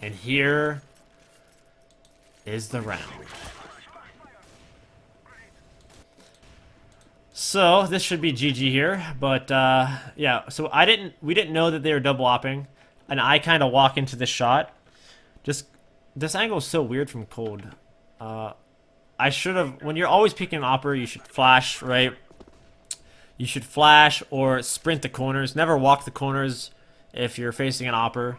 And here is the round. So this should be GG here, but yeah. So we didn't know that they were double opping, and I kind of walk into the shot. Just this angle is so weird from cold. I should have. When you're always picking an opper, you should flash, right? You should flash or sprint the corners. Never walk the corners if you're facing an opper.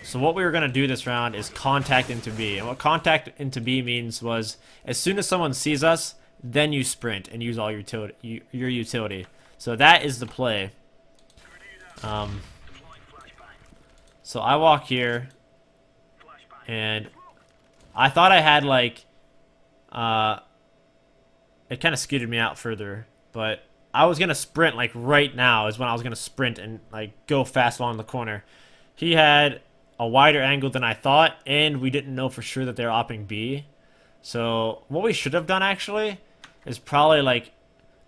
So what we were going to do this round is contact into B. And what contact into B means was as soon as someone sees us, then you sprint and use all your utility. So that is the play. So I walk here, and I thought I had like, it kind of scooted me out further, but I was going to sprint like right now is when I was going to sprint and like go fast along the corner. He had a wider angle than I thought, and we didn't know for sure that they're opping B. So what we should have done actually is probably like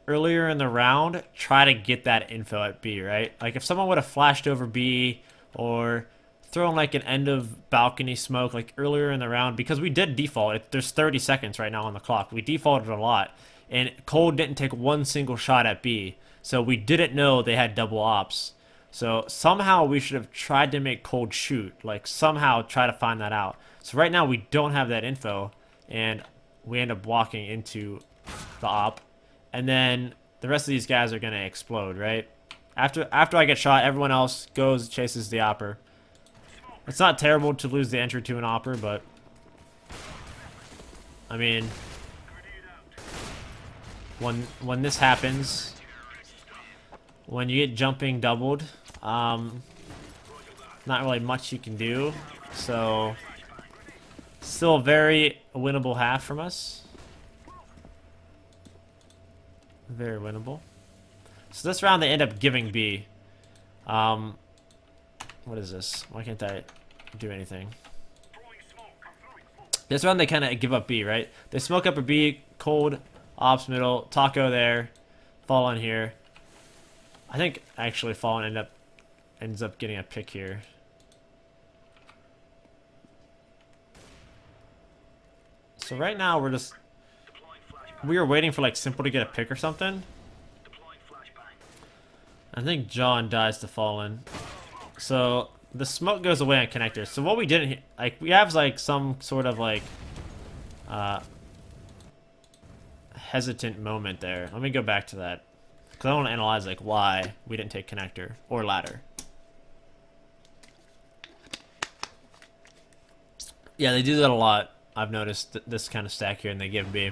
earlier in the round try to get that info at B, right? Like if someone would have flashed over B or thrown like an end of balcony smoke like earlier in the round, because we did default. There's 30 seconds right now on the clock. We defaulted a lot, and Cold didn't take one single shot at B, so we didn't know they had double ops. So somehow we should have tried to make Cold shoot, like somehow try to find that out. So right now we don't have that info, and we end up walking into the op, and then the rest of these guys are gonna explode, right? After I get shot, everyone else goes chases the opper. It's not terrible to lose the entry to an opper, but I mean, when this happens, when you get jumping doubled, not really much you can do. So still a very winnable half from us. Very winnable. So this round they end up giving B. What is this? Why can't I do anything? This round they kind of give up B, right? They smoke up a B, Cold, ops middle, Taco there, Fallen here. I think actually Fallen ends up getting a pick here. So right now we were waiting for like Simple to get a pick or something. I think John dies to Fallen. So the smoke goes away on connectors. So what we didn't like, we have like some sort of like hesitant moment there. Let me go back to that because I want to analyze like why we didn't take connector or ladder. Yeah, they do that a lot. I've noticed this kind of stack here, and they give B.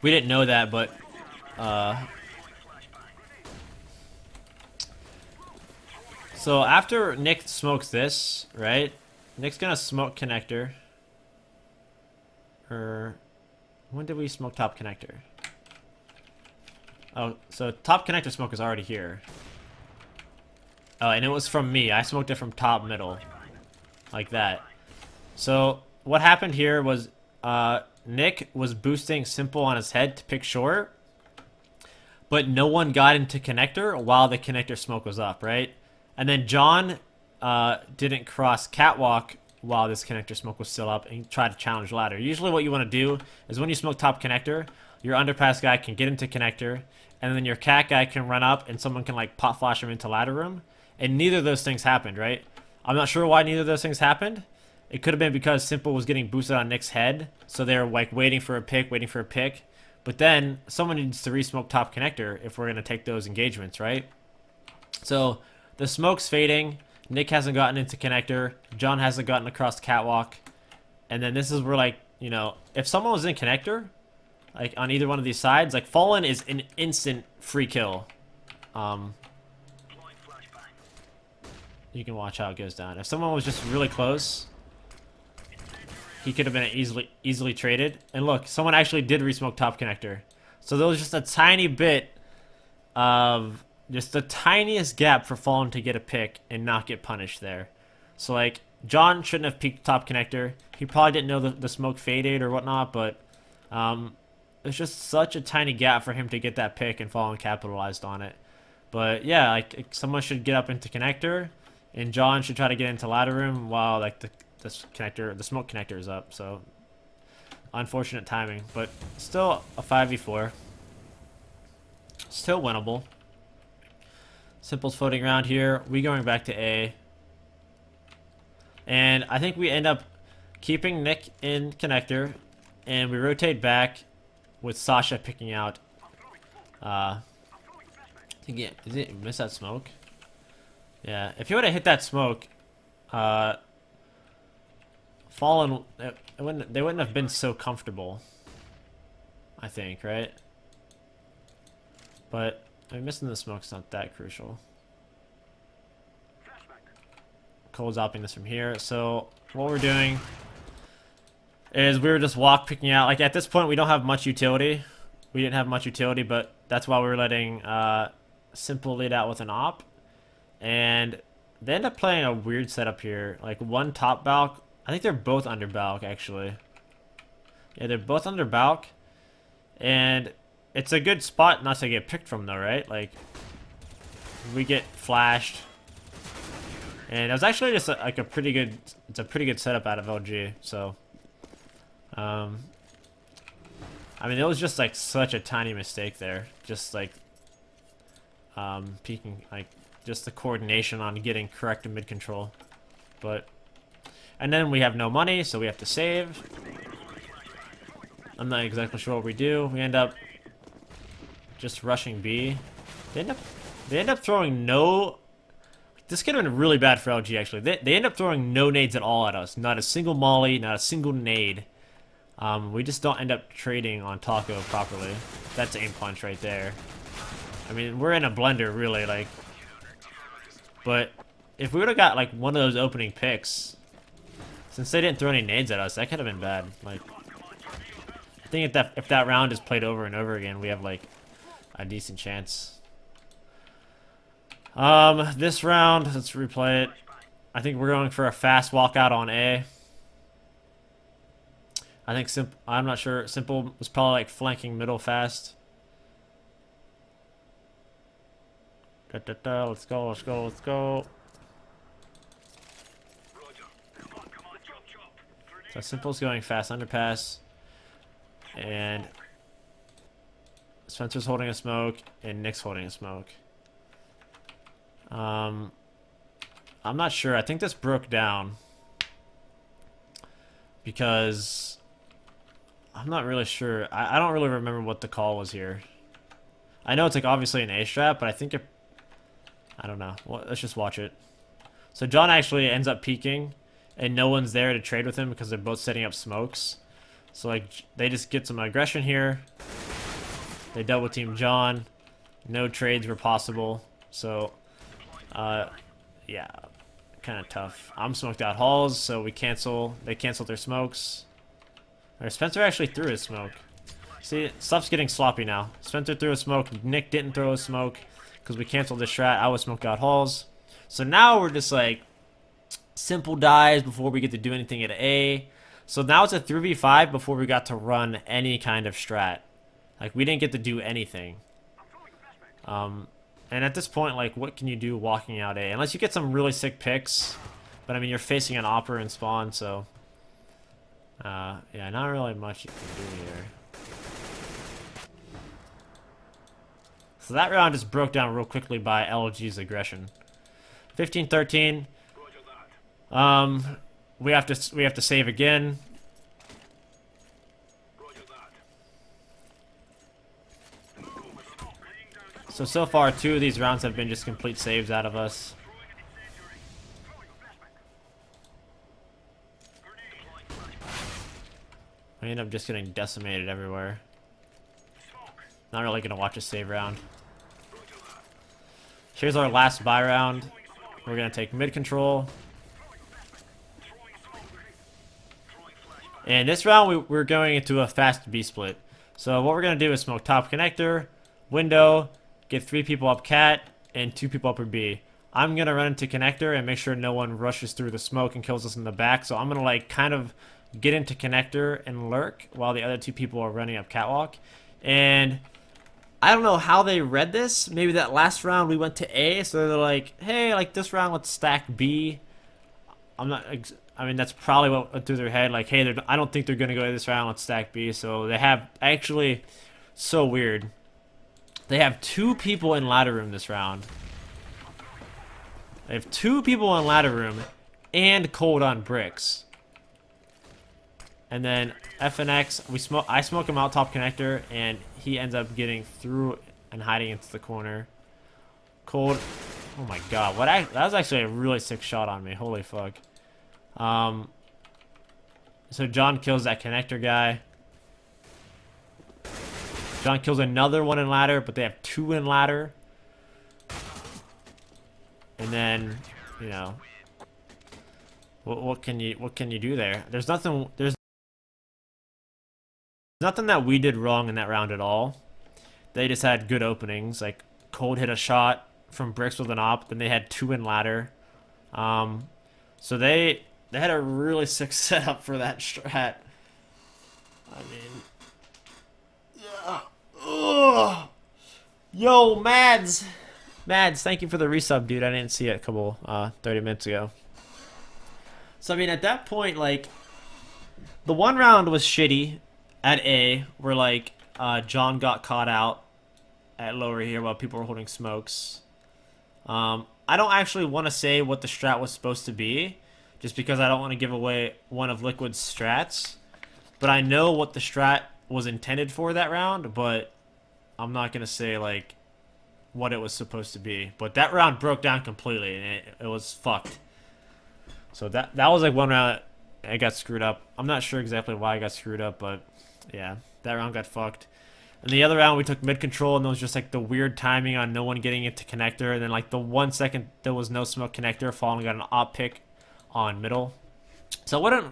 We didn't know that, but so after Nick smokes this, right? Nick's gonna smoke connector. Or when did we smoke top connector? Oh, so top connector smoke is already here. Oh, and it was from me. I smoked it from top middle. Like that. So what happened here was Nick was boosting Simple on his head to pick short, but no one got into connector while the connector smoke was up, right? And then John didn't cross catwalk while this connector smoke was still up and tried to challenge ladder. Usually what you want to do is when you smoke top connector, your underpass guy can get into connector, and then your cat guy can run up and someone can like pop flash him into ladder room. And neither of those things happened, right? I'm not sure why neither of those things happened. It could have been because Simple was getting boosted on Nick's head, so they were like waiting for a pick. But then someone needs to re-smoke top connector if we're going to take those engagements, right? So the smoke's fading. Nick hasn't gotten into connector. John hasn't gotten across the catwalk. And then this is where, like, you know, if someone was in connector, like on either one of these sides, like Fallen is an instant free kill. You can watch how it goes down. If someone was just really close, he could have been easily traded. And look, someone actually did re-smoke top connector. So there was just a tiny bit of just the tiniest gap for Fallen to get a pick and not get punished there. So like John shouldn't have peeked top connector. He probably didn't know the smoke faded or whatnot, but it's just such a tiny gap for him to get that pick, and Fallen capitalized on it. But yeah, like someone should get up into connector. And John should try to get into ladder room while like the smoke connector is up. So unfortunate timing, but still a 5v4. Still winnable. Simple's floating around here. We going back to A. And I think we end up keeping Nick in connector, and we rotate back with Sasha picking out. I think did it miss that smoke? Yeah, if he would have hit that smoke, Fallen, they wouldn't have been so comfortable. I think, right? But missing the smoke's not that crucial. Cole's opting this from here. So what we're doing is we were just picking out. Like at this point, we don't have much utility. We didn't have much utility, but that's why we were letting Simple lead out with an op. And they end up playing a weird setup here. Like one top balk. I think they're both under balk actually. Yeah, they're both under balk, and it's a good spot not to get picked from though, right? Like we get flashed. And it was actually just like a pretty good, it's a pretty good setup out of LG. So, I mean, it was just like such a tiny mistake there. Just like, peeking, like just the coordination on getting correct in mid control. But, and then we have no money, so we have to save. I'm not exactly sure what we do. We end up just rushing B. They end up throwing no. This could have been really bad for LG, actually. They end up throwing no nades at all at us. Not a single molly, not a single nade. We just don't end up trading on Taco properly. That's aim punch right there. I mean, we're in a blender, really, like. But if we would have got, like, one of those opening picks, since they didn't throw any nades at us, that could have been bad. Like, I think if that round is played over and over again, we have, like, a decent chance. This round, let's replay it. I think we're going for a fast walkout on A. I think I'm not sure. Simple was probably like flanking middle fast. Let's go, let's go, let's go. So Simple's going fast underpass. And Spencer's holding a smoke, and Nick's holding a smoke. I'm not sure. I think this broke down because I'm not really sure. I don't really remember what the call was here. I know it's like obviously an A strat, but I think I don't know. Well, let's just watch it. So John actually ends up peeking, and no one's there to trade with him because they're both setting up smokes. So like they just get some aggression here. They double team John. No trades were possible. So yeah, kind of tough. I'm smoked out halls, so we cancel. They canceled their smokes. Or Spencer actually threw his smoke. See, stuff's getting sloppy now. Spencer threw a smoke. Nick didn't throw a smoke because we canceled the strat. I was smoked out halls. So now we're just like Simple dies before we get to do anything at A. So now it's a 3v5 before we got to run any kind of strat. Like we didn't get to do anything. And at this point, like, what can you do walking out A? Unless you get some really sick picks. But, I mean, you're facing an Opera and Spawn, so... yeah, not really much you can do here. So that round just broke down real quickly by LG's aggression. 15-13. We have to save again. So far, 2 of these rounds have been just complete saves out of us. We end up just getting decimated everywhere. Not really gonna watch a save round. Here's our last buy round. We're gonna take mid control. And this round, we're going into a fast B split. So what we're gonna do is smoke top connector, window, get 3 people up cat, and 2 people upper B. I'm going to run into connector and make sure no one rushes through the smoke and kills us in the back. So I'm going to like kind of get into connector and lurk while the other 2 people are running up catwalk. And I don't know how they read this. Maybe that last round we went to A, so they're like, hey, like this round let's stack B. I'm not. I mean, that's probably what went through their head. Like, hey, I don't think they're gonna go this round. Let's stack B. So they have actually, so weird. They have 2 people in ladder room this round. They have 2 people in ladder room, and cold on bricks. And then FNX, I smoke him out top connector, and he ends up getting through and hiding into the corner. Cold. Oh my god, that was actually a really sick shot on me. Holy fuck. So John kills that connector guy. John kills another one in ladder, but they have 2 in ladder. And then, you know, what can you do there? There's nothing that we did wrong in that round at all. They just had good openings. Like Cold hit a shot from bricks with an op, then they had 2 in ladder. So they had a really sick setup for that strat. I mean, yeah. Ugh. Yo, Mads, thank you for the resub, dude. I didn't see it a couple 30 minutes ago. So I mean, at that point, like, the one round was shitty at A, where like John got caught out at lower here while people were holding smokes. I don't actually want to say what the strat was supposed to be, just because I don't want to give away one of Liquid's strats. But I know what the strat was intended for that round, but I'm not going to say, like, what it was supposed to be. But that round broke down completely, and it was fucked. So that was, like, one round I got screwed up. I'm not sure exactly why I got screwed up, but, yeah, that round got fucked. And the other round, we took mid control, and there was just, like, the weird timing on no one getting into connector. And then, like, the 1 second there was no smoke connector, Fallen got an op pick on middle. So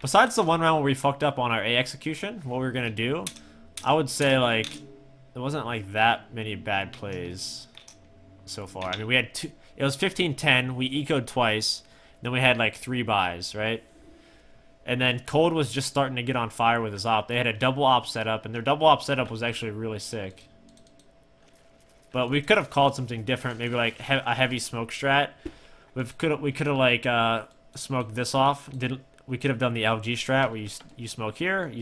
besides the one round where we fucked up on our A execution, what we were gonna do, I would say like there wasn't like that many bad plays so far. I mean, we had two. It was 15-10. We ecoed twice. Then we had like 3 buys, right? And then Cold was just starting to get on fire with his op. They had a double op setup, and their double op setup was actually really sick. But we could have called something different, maybe like a heavy smoke strat. We could have like smoked this off. We could have done the LG strat where you smoke here, and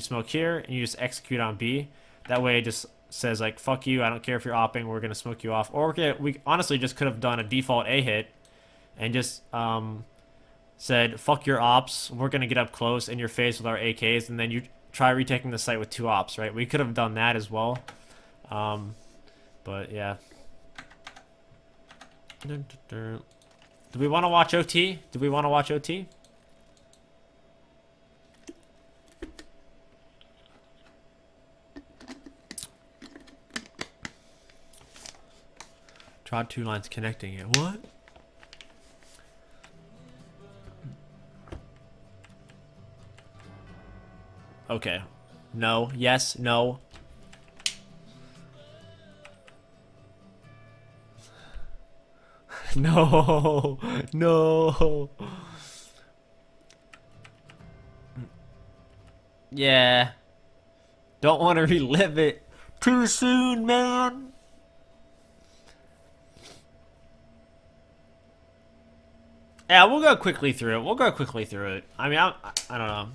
you just execute on B. That way it just says like, fuck you, I don't care if you're opping, we're gonna smoke you off. Or we honestly just could have done a default A hit and just said, fuck your ops, we're gonna get up close in your face with our AKs, and then you try retaking the site with 2 ops, right? We could have done that as well. But yeah. Do we want to watch OT? Do we want to watch OT? Draw 2 lines connecting it. What? Okay. No. Yes. No. No. No. Yeah. Don't want to relive it. Too soon, man. Yeah, we'll go quickly through it. I mean, I don't know.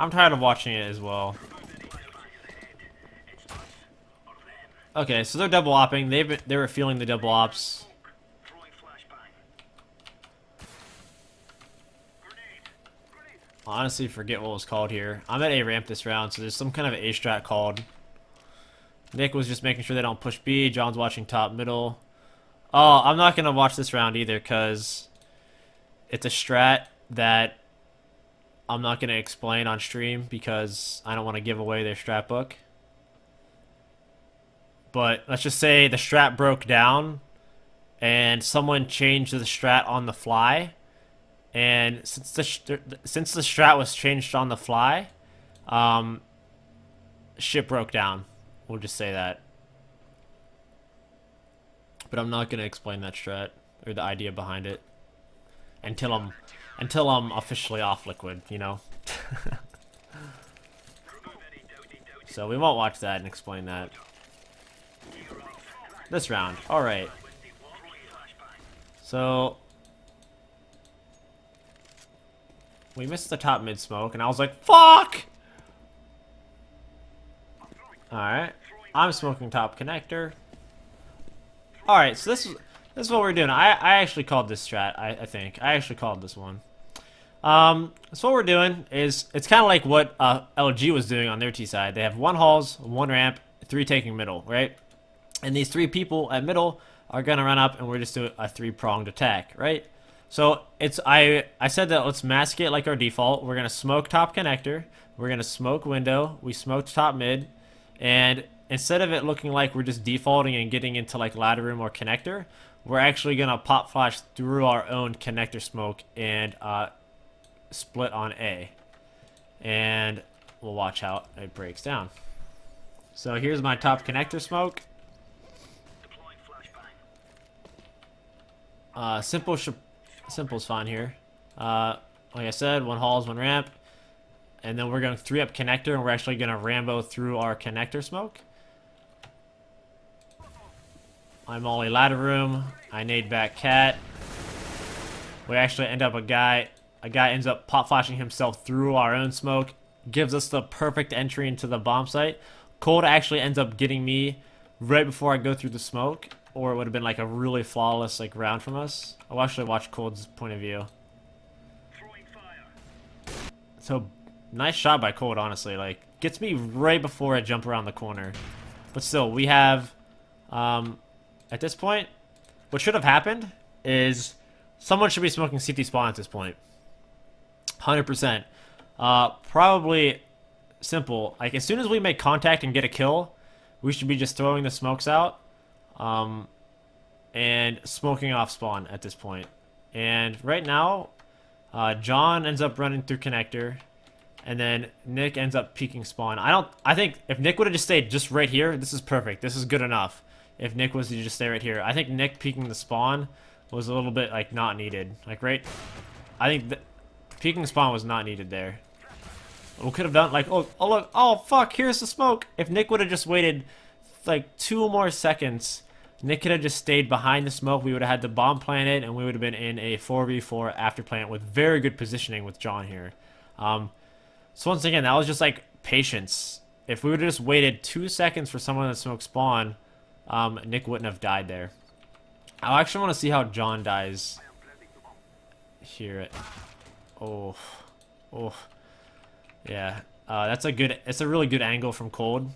I'm tired of watching it as well. Okay, so they're double opping. They were feeling the double ops. Honestly, forget what was called here. I'm at A ramp this round, so there's some kind of A strat called. Nick was just making sure they don't push B. John's watching top middle. Oh, I'm not gonna watch this round either, because it's a strat that I'm not gonna explain on stream because I don't want to give away their strat book. But let's just say the strat broke down, and someone changed the strat on the fly. And since the strat was changed on the fly, shit broke down. We'll just say that. But I'm not gonna explain that strat or the idea behind it until I'm officially off Liquid, you know. So we won't watch that and explain that. This round. Alright. So we missed the top mid smoke, and I was like, fuck! Alright. I'm smoking top connector. Alright, so this is what we're doing. I actually called this strat, I think. I actually called this one. So what we're doing is, it's kind of like what LG was doing on their T side. They have 1 halls, 1 ramp, 3 taking middle, right? And these 3 people at middle are gonna run up, and we're just doing a 3-pronged attack, right? So it's I said that let's mask it like our default. We're gonna smoke top connector, we're gonna smoke window, we smoked top mid, and instead of it looking like we're just defaulting and getting into like ladder room or connector, we're actually gonna pop flash through our own connector smoke and split on A, and we'll watch how it breaks down. So here's my top connector smoke. Simple's fine here. Like I said, 1 halls, 1 ramp, and then we're going 3 up connector, and we're actually gonna Rambo through our connector smoke. I molly ladder room. I nade back cat. We actually end up a guy ends up pop flashing himself through our own smoke, gives us the perfect entry into the bomb site. Cold actually ends up getting me right before I go through the smoke, or it would have been like a really flawless like round from us. I'll actually watch Cold's point of view. So nice shot by Cold, honestly. Like, gets me right before I jump around the corner. But still, we have at this point, what should have happened is someone should be smoking CT spawn at this point. 100%. Probably simple. Like, as soon as we make contact and get a kill, we should be just throwing the smokes out and smoking off spawn at this point. And right now, John ends up running through connector, and then Nick ends up peeking spawn. I think if Nick would have just stayed just right here, this is perfect. This is good enough. If Nick was to just stay right here, I think Nick peeking the spawn was a little bit like not needed. Like, right, I think peeking spawn was not needed there. We could have done like, oh look, oh fuck, here's the smoke. If Nick would have just waited like 2 more seconds, Nick could have just stayed behind the smoke. We would have had the bomb planted, and we would have been in a 4v4 after plant with very good positioning with John here. So once again, that was just like patience. If we would have just waited 2 seconds for someone to smoke spawn, Nick wouldn't have died there. I actually want to see how John dies here. Oh, yeah. It's a really good angle from Cold.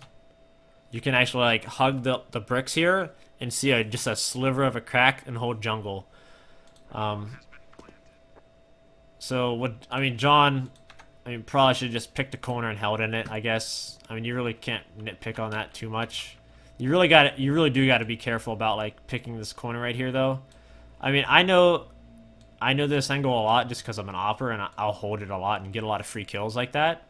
You can actually like hug the bricks here and see just a sliver of a crack and hold jungle. So what? I mean, John. Probably should have just picked a corner and held in it, I guess. I mean, you really can't nitpick on that too much. You really do got to be careful about like picking this corner right here, though. I mean, I know this angle a lot just because I'm an opper and I'll hold it a lot and get a lot of free kills like that.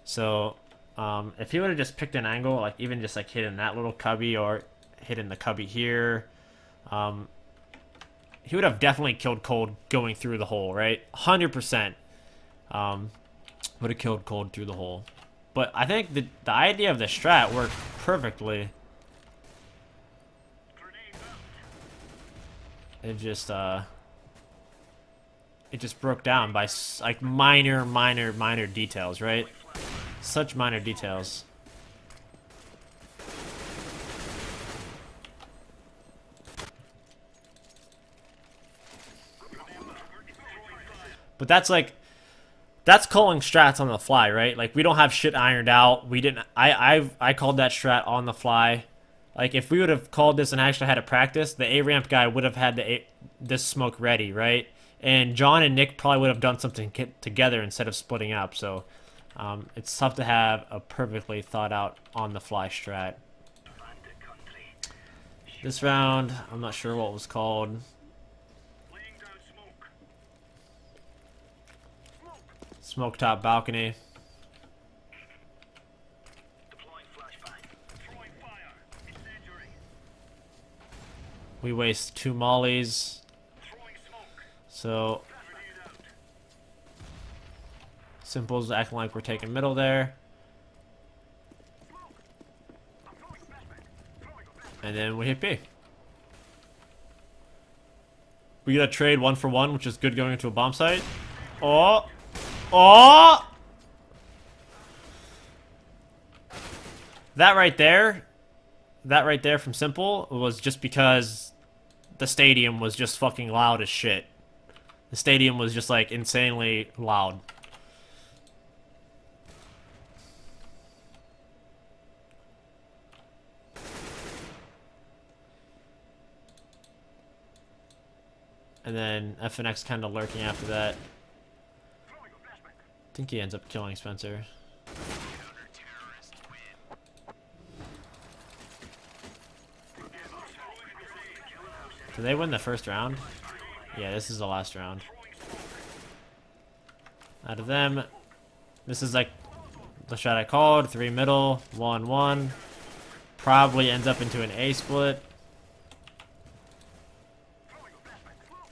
So, if he would have just picked an angle, like even just like hitting that little cubby or hitting the cubby here, he would have definitely killed Cold going through the hole, right? 100%. Would have killed Cold through the hole. But I think the idea of the strat worked perfectly. It just broke down by like minor details, right? Such minor details. But that's calling strats on the fly, right? Like, we don't have shit ironed out. We didn't. I called that strat on the fly. Like, if we would have called this and actually had a practice, the A ramp guy would have had this smoke ready, right? And John and Nick probably would have done something together instead of splitting up. So, it's tough to have a perfectly thought out on the fly strat. This round, I'm not sure what it was called. Smoke top balcony. We waste 2 mollies. So Simple's acting like we're taking middle there. And then we hit B. We get a trade 1-for-1, which is good going into a bomb site. Oh! Oh! That right there from Simple was just because the stadium was just fucking loud as shit. The stadium was just like insanely loud. And then FNX kind of lurking after that. I think he ends up killing Spencer. Did they win the first round? Yeah, this is the last round. Out of them, this is like the shot I called. 3 middle, 1-1. Probably ends up into an A split.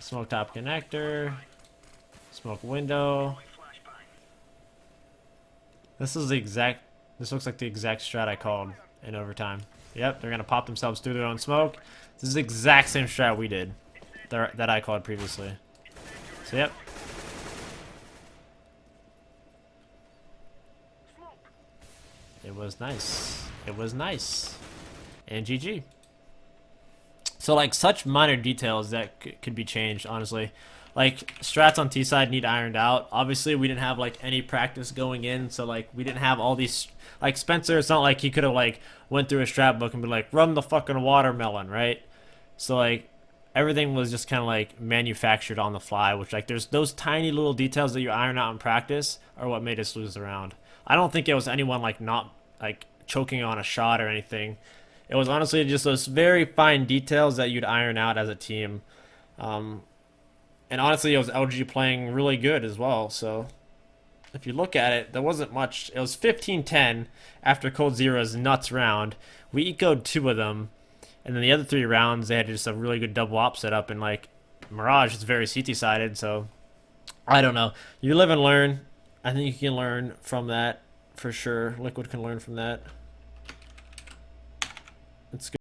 Smoke top connector. Smoke window. This is the exact. This looks like the exact strat I called in overtime. Yep, they're gonna pop themselves through their own smoke. This is the exact same strat we did. That I called previously. So yep. It was nice. It was nice. And GG. So, like, such minor details that could be changed, honestly. Like, strats on T-side need ironed out. Obviously, we didn't have, like, any practice going in, so, like, we didn't have all these... Like, Spencer, it's not like he could have, like, went through a strat book and been like, run the fucking watermelon, right? So, like, everything was just kind of, like, manufactured on the fly, which, like, there's those tiny little details that you iron out in practice are what made us lose the round. I don't think it was anyone, like, not, like, choking on a shot or anything. It was honestly just those very fine details that you'd iron out as a team. And honestly, it was LG playing really good as well. So if you look at it, there wasn't much. It was 15-10 after Cold Zero's nuts round. We ecoed 2 of them. And then the other 3 rounds, they had just a really good double op setup. And like Mirage is very CT-sided. So I don't know. You live and learn. I think you can learn from that for sure. Liquid can learn from that. It's good.